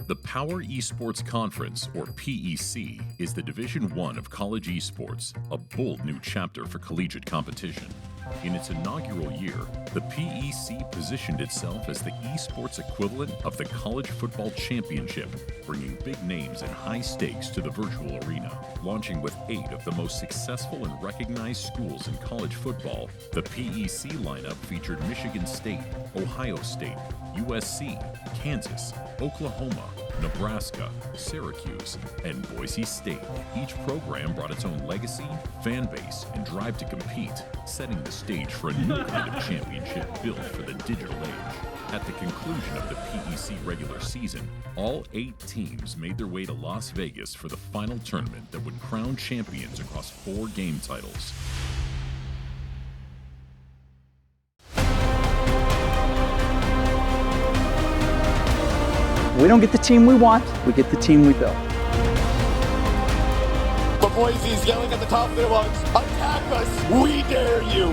The Power Esports Conference, or PEC, is the Division I of college esports, a bold new chapter for collegiate competition. In its inaugural year, the PEC positioned itself as the esports equivalent of the College Football Championship, bringing big names and high stakes to the virtual arena. Launching with 8 of the most successful and recognized schools in college football, the PEC lineup featured Michigan State, Ohio State, USC, Kansas, Oklahoma, Nebraska, Syracuse, and Boise State. Each program brought its own legacy, fan base, and drive to compete, setting the stage for a new kind of championship built for the digital age. At the conclusion of the PEC regular season, all 8 teams made their way to Las Vegas for the final tournament that would crown champions across 4 game titles. We don't get the team we want, we get the team we build. But Boise's yelling at the top of their lungs, attack us, we dare you!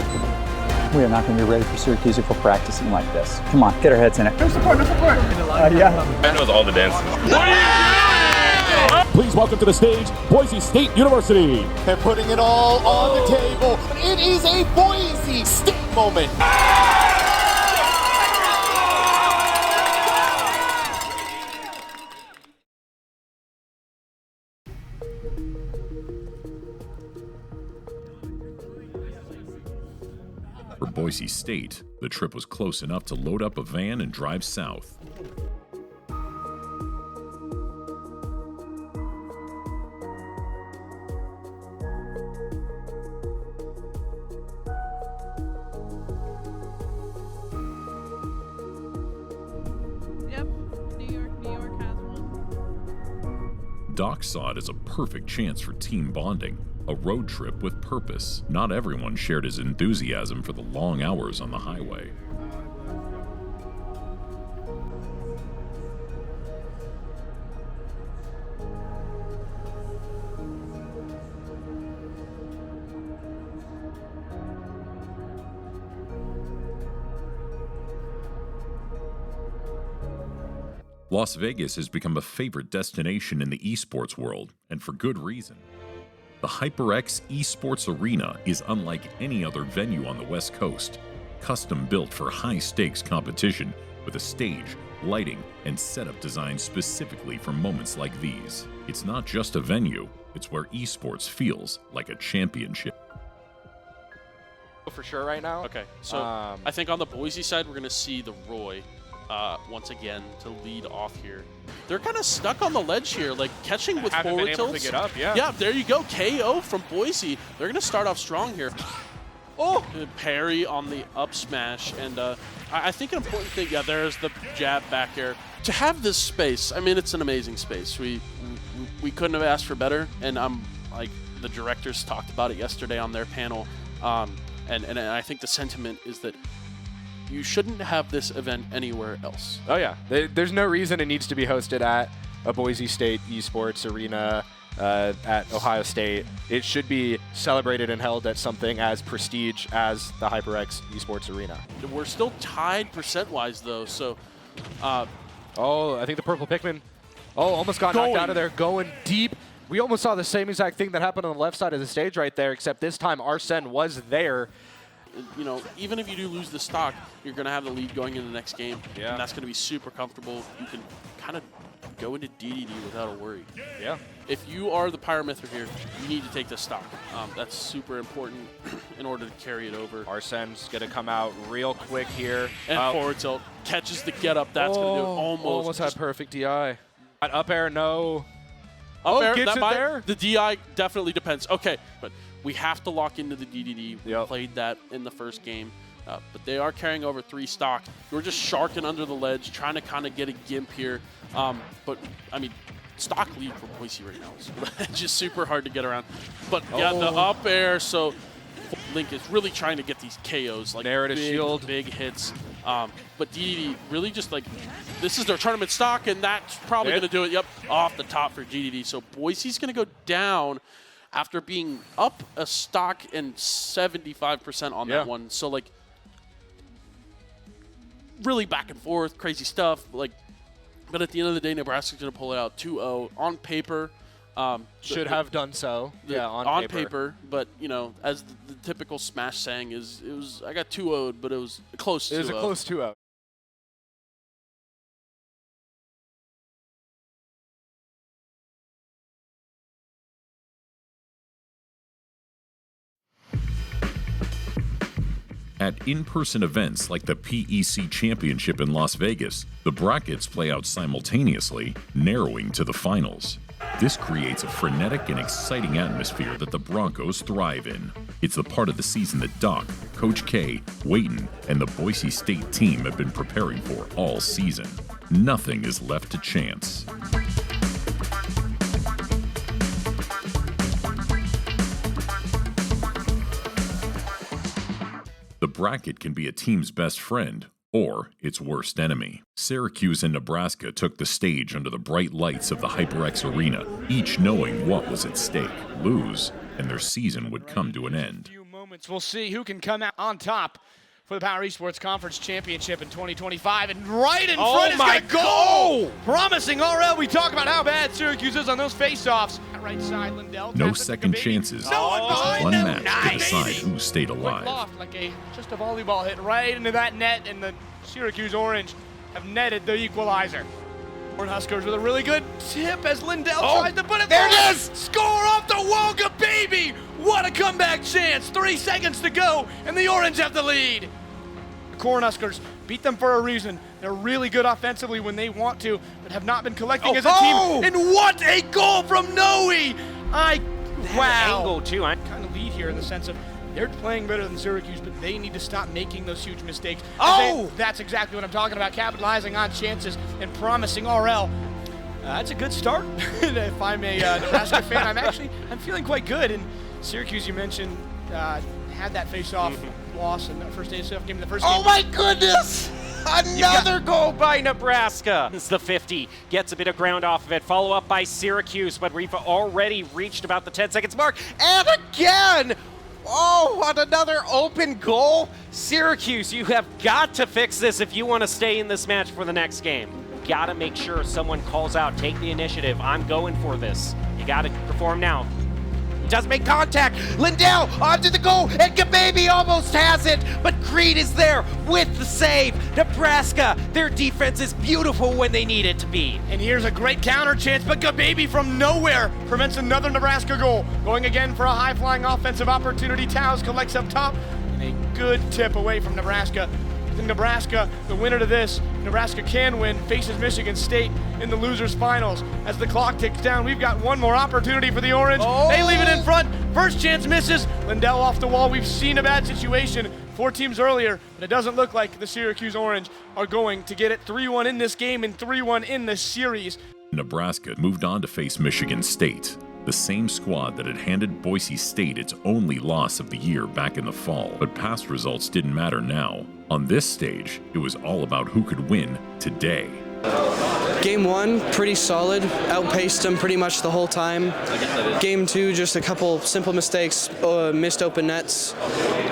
We are not going to be ready for Syracuse if we're practicing like this. Come on, get our heads in it. No support, no support! Yeah. That knows all the dances. Please welcome to the stage, Boise State University. And putting it all on the table, it is a Boise State moment. For Boise State, the trip was close enough to load up a van and drive south. Yep, New York has one. Doc saw it as a perfect chance for team bonding. A road trip with purpose. Not everyone shared his enthusiasm for the long hours on the highway. Las Vegas has become a favorite destination in the esports world, and for good reason. The HyperX Esports Arena is unlike any other venue on the West Coast, custom built for high-stakes competition with a stage, lighting, and setup designed specifically for moments like these. It's not just a venue, it's where esports feels like a championship. For sure right now. Okay, so I think on the Boise side, we're going to see the Roy once again to lead off here. They're kind of stuck on the ledge here, like catching with Haven't forward been able tilts. to get up, yeah. Yeah, there you go. KO from Boise. They're going to start off strong here. Oh! Parry on the up smash. And I think an important thing, yeah, there's the jab back air. To have this space, I mean, it's an amazing space. We couldn't have asked for better. And like the directors talked about it yesterday on their panel. And I think the sentiment is that you shouldn't have this event anywhere else. Oh yeah, there's no reason it needs to be hosted at a Boise State Esports Arena at Ohio State. It should be celebrated and held at something as prestige as the HyperX Esports Arena. We're still tied percent-wise though, so. Oh, I think the purple Pikmin, almost got knocked out of there, going deep. We almost saw the same exact thing that happened on the left side of the stage right there, except this time Arsene was there. You know, even if you do lose the stock, you're going to have the lead going into the next game. Yeah. And that's going to be super comfortable. You can kind of go into DDD without a worry. Yeah. If you are the Pyramithra here, you need to take this stock. That's super important in order to carry it over. Arsene's going to come out real quick here. And forward tilt. Catches the get up. That's going to do it. Almost had perfect DI. Up air, no. Up air, gets it there. The DI definitely depends. Okay, but we have to lock into the DDD. We Yep. played that in the first game. But they are carrying over 3 stock. We're just sharking under the ledge, trying to kind of get a gimp here. But, I mean, stock lead for Boise right now is just super hard to get around. But, yeah, the up air, so Link is really trying to get these KOs, like Narrative shield. big hits. But DDD really just like, this is their tournament stock, and that's probably going to do it. Yep, off the top for GDD. So Boise's going to go down after being up a stock and 75% on that one. So, like, really back and forth, crazy stuff. Like, But at the end of the day, Nebraska's going to pull it out 2-0 on paper. Should have done so. Yeah, on paper. But, you know, as the typical Smash saying is, I got 2-0'd, but it was close to 2-0. It was a close 2-0. At in-person events like the PEC Championship in Las Vegas, the brackets play out simultaneously, narrowing to the finals. This creates a frenetic and exciting atmosphere that the Broncos thrive in. It's the part of the season that Doc, Coach K, Wayton, and the Boise State team have been preparing for all season. Nothing is left to chance. The bracket can be a team's best friend or its worst enemy. Syracuse and Nebraska took the stage under the bright lights of the HyperX Arena, each knowing what was at stake. Lose, and their season would come to an end. In a few moments, we'll see who can come out on top for the Power Esports Conference Championship in 2025. And right in front is going to go! Promising RL. We talk about how bad Syracuse is on those face-offs. Right side, Lindell. No second chances. Just one match to decide who stayed alive. Loft, like just a volleyball hit right into that net, and the Syracuse Orange have netted the equalizer. Huskers with a really good tip as Lindell tries to put it there. It is! Score off the Wonka, baby! What a comeback chance! 3 seconds to go, and the Orange have the lead. The Cornhuskers beat them for a reason. They're really good offensively when they want to, but have not been collecting as a team. And what a goal from Noe! Wow. Angle too. Kind of lead here in the sense of they're playing better than Syracuse, but they need to stop making those huge mistakes. That's exactly what I'm talking about, capitalizing on chances and promising RL. That's a good start. If I'm a Nebraska fan, I'm feeling quite good. And Syracuse, you mentioned, had that face-off loss in the first ASF game. Oh my goodness! Another goal by Nebraska. It's the 50. Gets a bit of ground off of it. Follow up by Syracuse, but Rifa already reached about the 10 seconds mark. And again! Oh, on another open goal. Syracuse, you have got to fix this if you want to stay in this match for the next game. Got to make sure someone calls out, take the initiative. I'm going for this. You got to perform now. Does make contact. Lindell onto the goal, and Gababy almost has it, but Creed is there with the save. Nebraska, their defense is beautiful when they need it to be. And here's a great counter chance, but Gababy from nowhere prevents another Nebraska goal. Going again for a high-flying offensive opportunity. Towers collects up top, and a good tip away from Nebraska. Nebraska, the winner to this, Nebraska can win, faces Michigan State in the losers finals. As the clock ticks down, we've got one more opportunity for the Orange. They leave it in front. First chance misses. Lindell off the wall. We've seen a bad situation 4 teams earlier, but it doesn't look like the Syracuse Orange are going to get it 3-1 in this game and 3-1 in this series. Nebraska moved on to face Michigan State, the same squad that had handed Boise State its only loss of the year back in the fall. But past results didn't matter now. On this stage, it was all about who could win today. Game 1, pretty solid. Outpaced them pretty much the whole time. Game 2, just a couple simple mistakes, missed open nets.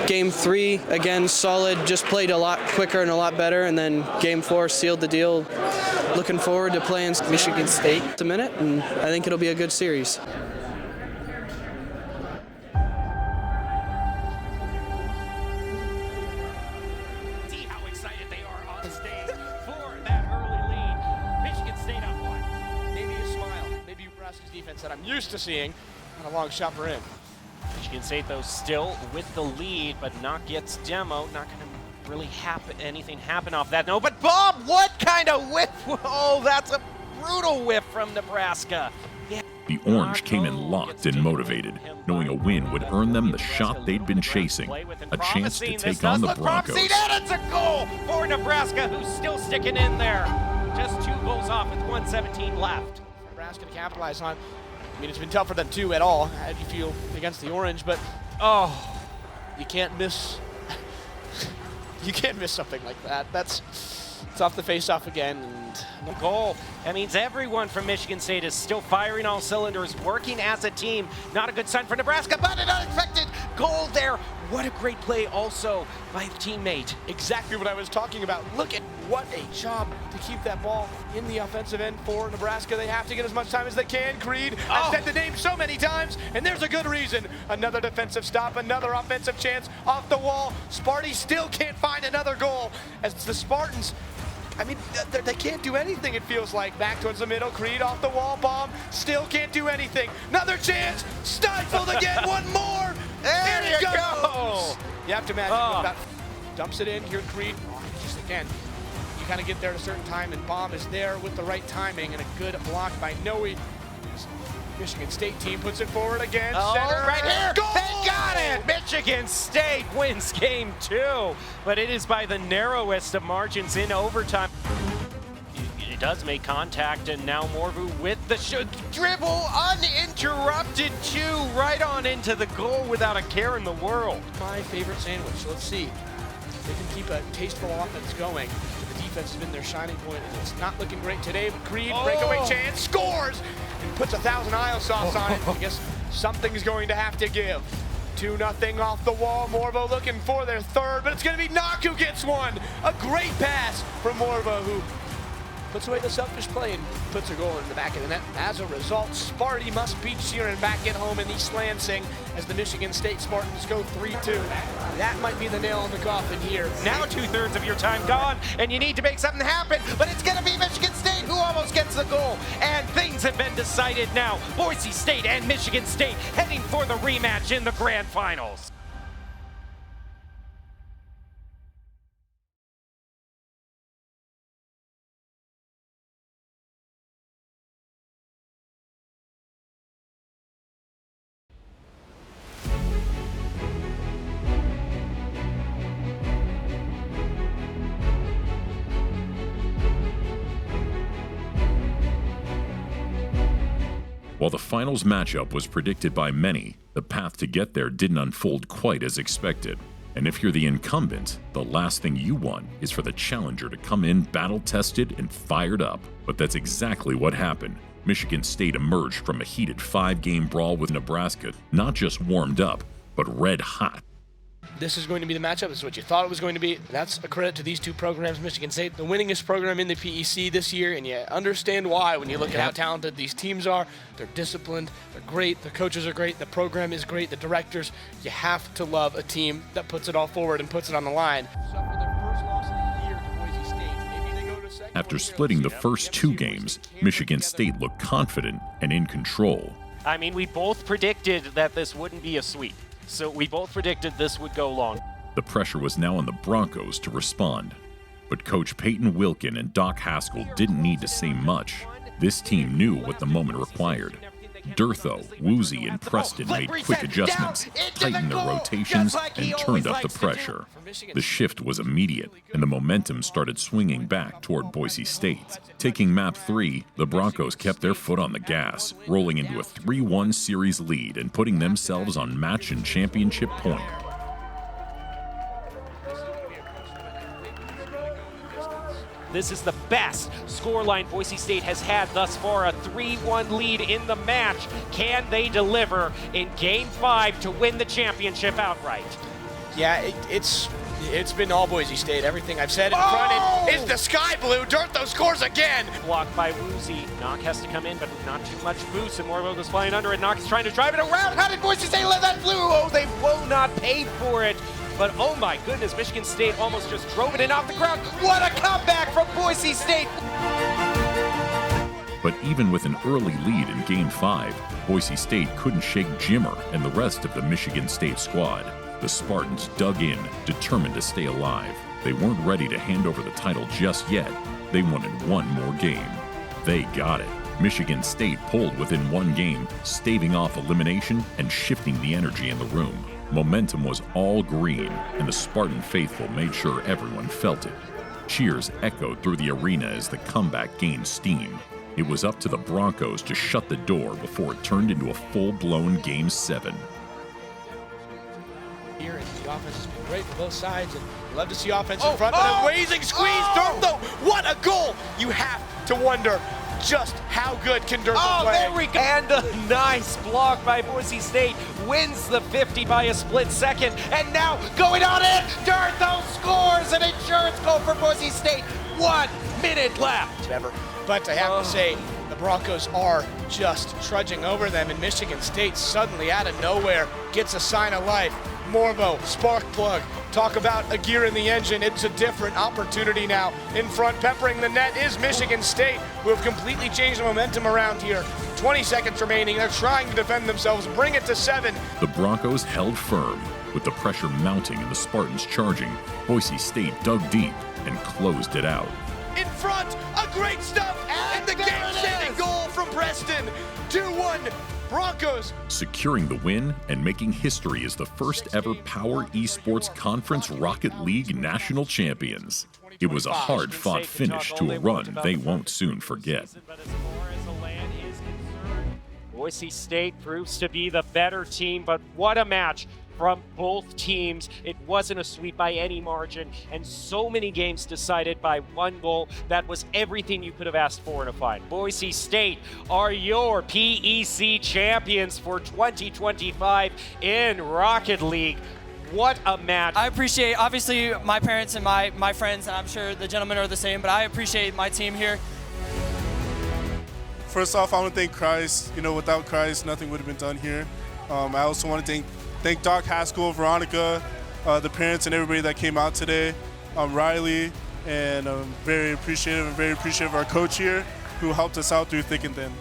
Game 3, again, solid, just played a lot quicker and a lot better. And then Game 4 sealed the deal. Looking forward to playing Michigan State in a minute, and I think it'll be a good series. That I'm used to seeing on a long shot for him. Michigan State, though, still with the lead, but Knaak gets demo. Not going to really anything happen off that. No, but Bob, what kind of whiff? Oh, that's a brutal whiff from Nebraska. Yeah. The Orange came in locked and motivated, knowing a win would earn them the shot they'd been chasing, a chance to take on the Broncos. And it's a goal for Nebraska, who's still sticking in there. Just 2 goals off with 1:17 left. Nebraska to capitalize on. I mean, it's been tough for them too at all. How do you feel against the Orange? But you can't miss. You can't miss something like that. It's off the face-off again. And the goal. That means everyone from Michigan State is still firing all cylinders, working as a team. Not a good sign for Nebraska, but an unexpected goal there. What a great play also by a teammate. Exactly what I was talking about. Look at what a job to keep that ball in the offensive end for Nebraska. They have to get as much time as they can. Creed has said the name so many times, and there's a good reason. Another defensive stop, another offensive chance off the wall. Sparty still can't find another goal as the Spartans, I mean, they can't do anything, it feels like. Back towards the middle, Creed off the wall, bomb, still can't do anything. Another chance, stifled again, one more. There you go. You have to imagine, dumps it in here, Creed. Just again, you kind of get there at a certain time, and bomb is there with the right timing, and a good block by Noe. Michigan State team puts it forward again. Center, right here. Goal! They got it. Michigan State wins game 2, but it is by the narrowest of margins in overtime. It does make contact, and now Morvu with the dribble, uninterrupted 2, right on into the goal without a care in the world. My favorite sandwich. Let's see if they can keep a tasteful offense going. The defense has been their shining point, and it's not looking great today, but Creed, breakaway chance, scores, and puts 1,000 IO sauce on it. I guess something's going to have to give. 2-0 off the wall. Morvo looking for their third, but it's going to be Knaak who gets one. A great pass from Morvo, who puts away the selfish play and puts a goal in the back of the net. As a result, Sparty must beat Sheeran back at home in East Lansing as the Michigan State Spartans go 3-2. That might be the nail in the coffin here. Now 2/3 of your time gone, and you need to make something happen, but it's going to be Michigan State who almost gets the goal. And things have been decided now. Boise State and Michigan State heading for the rematch in the grand finals. While the finals matchup was predicted by many, the path to get there didn't unfold quite as expected. And if you're the incumbent, the last thing you want is for the challenger to come in battle-tested and fired up. But that's exactly what happened. Michigan State emerged from a heated 5-game brawl with Nebraska, not just warmed up, but red hot. This is going to be the matchup. This is what you thought it was going to be. That's a credit to these two programs. Michigan State, the winningest program in the PEC this year, and you understand why when you look at how talented these teams are. They're disciplined, they're great, the coaches are great, the program is great, the directors. You have to love a team that puts it all forward and puts it on the line. After splitting the first 2 games, Michigan State looked confident and in control. I mean, we both predicted that this wouldn't be a sweep. So we both predicted this would go long. The pressure was now on the Broncos to respond. But Coach Peyton Wilkin and Doc Haskell didn't need to say much. This team knew what the moment required. Durtho, Woozy, and Preston made quick adjustments, tightened their rotations, and turned up the pressure. The shift was immediate, and the momentum started swinging back toward Boise State. Taking map 3, the Broncos kept their foot on the gas, rolling into a 3-1 series lead and putting themselves on match and championship point. This is the best scoreline Boise State has had thus far, a 3-1 lead in the match. Can they deliver in Game 5 to win the championship outright? Yeah, it's been all Boise State. Everything I've said in front is the sky blue. Durtho scores again. Blocked by Woozy. Knaak has to come in, but not too much boost, and Morvo goes flying under it. Knaak is trying to drive it around. How did Boise State let that blue? Oh, they will not pay for it. But oh my goodness, Michigan State almost just drove it in off the ground. What a comeback from Boise State! But even with an early lead in Game 5, Boise State couldn't shake Jimmer and the rest of the Michigan State squad. The Spartans dug in, determined to stay alive. They weren't ready to hand over the title just yet. They wanted one more game. They got it. Michigan State pulled within 1 game, staving off elimination and shifting the energy in the room. Momentum was all green, and the Spartan faithful made sure everyone felt it. Cheers echoed through the arena as the comeback gained steam. It was up to the Broncos to shut the door before it turned into a full-blown Game 7. Here, and the offense has been great for both sides, and love to see offense in front. An amazing squeeze, Durtho! What a goal! You have to wonder, just how good can Durban play. There we go. And a nice block by Boise State. Wins the 50 by a split second. And now going on in. Dartho scores an insurance goal for Boise State. 1 minute left. But I have to say, the Broncos are just trudging over them, and Michigan State suddenly out of nowhere gets a sign of life. Morbo, spark plug. Talk about a gear in the engine. It's a different opportunity now. In front, peppering the net is Michigan State, who have completely changed the momentum around here. 20 seconds remaining. They're trying to defend themselves, bring it to 7. The Broncos held firm. With the pressure mounting and the Spartans charging, Boise State dug deep and closed it out. In front, a great stuff, and the game-saving goal from Preston. 2-1. Broncos securing the win and making history as the first ever Power Esports Conference Rocket League national champions. It was a hard-fought finish to a run they won't soon forget. Boise State proves to be the better team, but what a match from both teams. It wasn't a sweep by any margin, and so many games decided by 1 goal. That was everything you could have asked for in a fight. Boise State are your PEC champions for 2025 in Rocket League. What a match. I appreciate, obviously, my parents and my friends, and I'm sure the gentlemen are the same, but I appreciate my team here. First off, I want to thank Christ. You know, without Christ, nothing would have been done here. I also want to thank Doc Haskell, Veronica, the parents and everybody that came out today, Riley, and I'm very appreciative of our coach here who helped us out through thick and thin.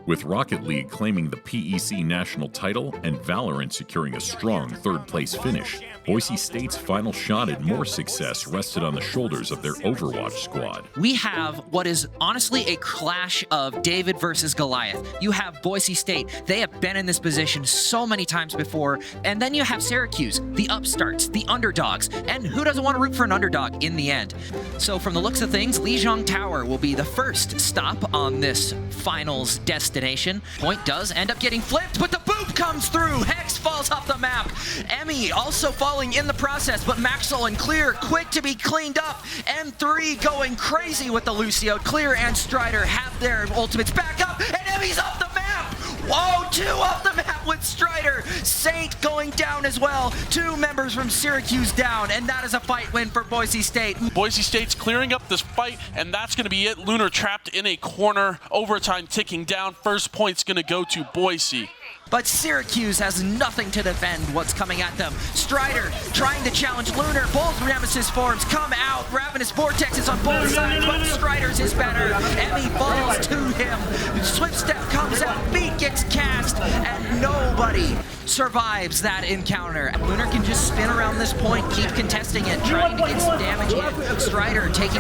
With Rocket League claiming the PEC national title and Valorant securing a strong third-place finish, Boise State's final shot at more success rested on the shoulders of their Overwatch squad. We have what is honestly a clash of David versus Goliath. You have Boise State. They have been in this position so many times before. And then you have Syracuse, the upstarts, the underdogs. And who doesn't want to root for an underdog in the end? So from the looks of things, Lijiang Tower will be the first stop on this finals destination. Point does end up getting flipped, but the boop comes through. Hex falls off the map. Emmy also falling in the process, but Maxwell and Clear quick to be cleaned up. M3 going crazy with the Lucio. Clear and Strider have their ultimates back up, and Emmy's off the map. Whoa, 2 off the map with Strider. Saint going down as well. 2 members from Syracuse down, and that is a fight win for Boise State. Boise State's clearing up this fight, and that's going to be it. Lunar trapped in a corner. Overtime ticking down. First point's going to go to Boise. But Syracuse has nothing to defend what's coming at them. Strider trying to challenge Lunar. Both Nemesis forms come out. Ravenous Vortex is on both sides, but Strider's is better. Emmy falls to him. Swift Step comes out. Feet gets cast, and nobody survives that encounter. Lunar can just spin around this point, keep contesting it, trying to get some damage in. Strider taking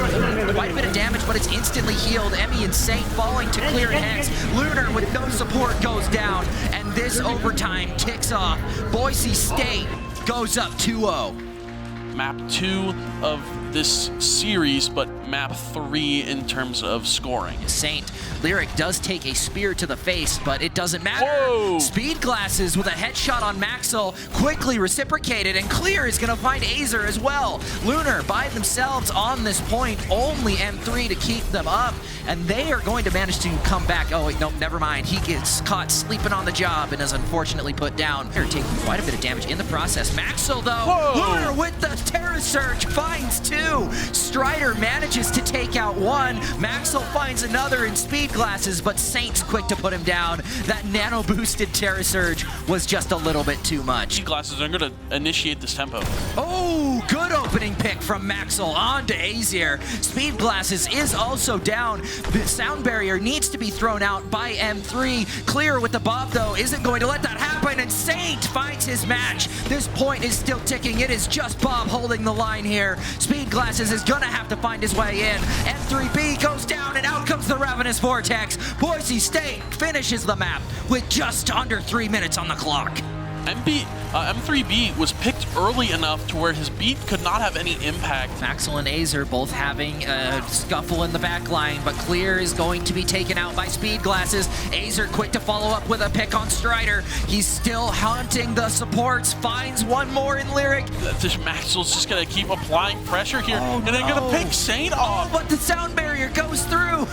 quite a bit of damage, but it's instantly healed. Emmy and Saint falling to Clear and Hex. Lunar with no support goes down, and this overtime ticks off. Boise State goes up 2-0. Map 2 of this series, but map 3 in terms of scoring. Saint Lyric does take a spear to the face, but it doesn't matter. Whoa. Speed Glasses with a headshot on Maxwell, quickly reciprocated, and Clear is going to find Azer as well. Lunar by themselves on this point, only M3 to keep them up, and they are going to manage to come back. Oh, wait, no, never mind. He gets caught sleeping on the job and is unfortunately put down. They're taking quite a bit of damage in the process. Maxwell, though, whoa. Lunar with the Terror Surge finds 2. Strider manages to take out 1. Maxwell finds another in Speed Glasses, but Saint's quick to put him down. That nano boosted Terror Surge was just a little bit too much. Speed Glasses are going to initiate this tempo. Oh, Ooh, good opening pick from Maxwell on to Azir. Speed Glasses is also down. The sound barrier needs to be thrown out by M3. Clear with the Bob, though, isn't going to let that happen, and Saint finds his match. This point is still ticking. It is just Bob holding the line here. Speed Glasses is going to have to find his way in. M3B goes down, and out comes the Ravenous Vortex. Boise State finishes the map with just under 3 minutes on the clock. M3B was picked early enough to where his beat could not have any impact. Maxwell and Azer both having a scuffle in the back line, but Clear is going to be taken out by Speed Glasses. Azer quick to follow up with a pick on Strider. He's still haunting the supports, finds one more in Lyric. Maxwell's just going to keep applying pressure here, and they're going to pick Saint off. But the sound barrier goes through.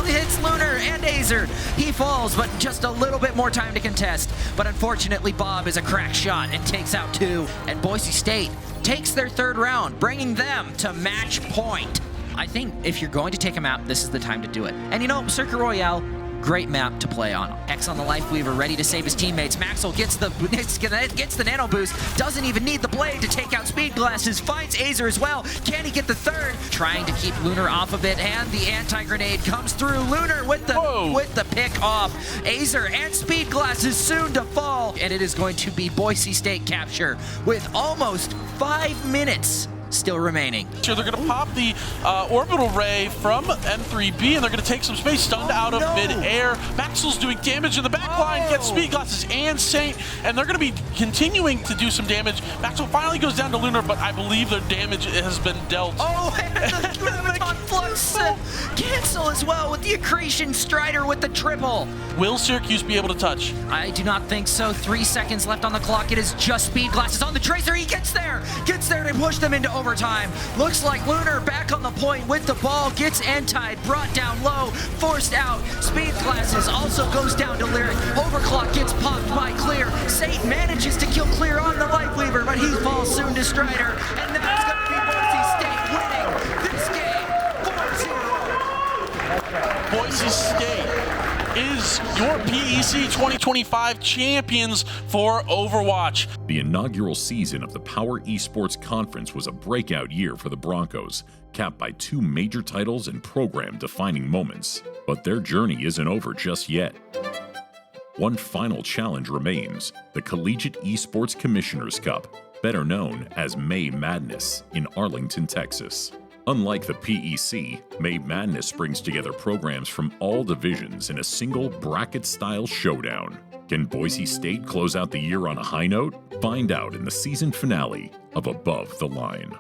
Hits Lunar and Azer. He falls, but just a little bit more time to contest. But unfortunately, Bob is a crack shot and takes out 2. And Boise State takes their 3rd round, bringing them to match point. I think if you're going to take a map, this is the time to do it. And you know, Circuit Royale, great map to play on. X on the Life Weaver ready to save his teammates. Maxwell gets the nano boost, doesn't even need the blade to take out Speed Glasses, finds Azer as well. Can he get the 3rd? Trying to keep Lunar off of it, and the anti-grenade comes through. Lunar with the pick off. Azer and Speed Glasses soon to fall, and it is going to be Boise State capture with almost 5 minutes still remaining. So they're going to pop the orbital ray from M3B, and they're going to take some space, stunned out of mid-air. Maxwell's doing damage in the back line, gets Speed Glasses and Saint, and they're going to be continuing to do some damage. Maxwell finally goes down to Lunar, but I believe their damage has been dealt. Oh, and the Graviton Flux cancel as well with the accretion. Strider with the triple. Will Syracuse be able to touch? I do not think so. 3 seconds left on the clock. It is just Speed Glasses on the Tracer. He gets there to push them into overtime. Looks like Lunar back on the point with the ball, gets antied, brought down low, forced out. Speed Glasses also goes down to Lyric. Overclock gets popped by Clear. Saint manages to kill Clear on the Life Weaver, but he falls soon to Strider. And that's going to be Boise State winning this game 4-0. Boise State is your PEC 2025 champions for Overwatch. The inaugural season of the Power Esports Conference was a breakout year for the Broncos, capped by 2 major titles and program-defining moments. But their journey isn't over just yet. One final challenge remains, the Collegiate Esports Commissioners Cup, better known as May Madness, in Arlington, Texas. Unlike the PEC, May Madness brings together programs from all divisions in a single bracket-style showdown. Can Boise State close out the year on a high note? Find out in the season finale of Above the Line.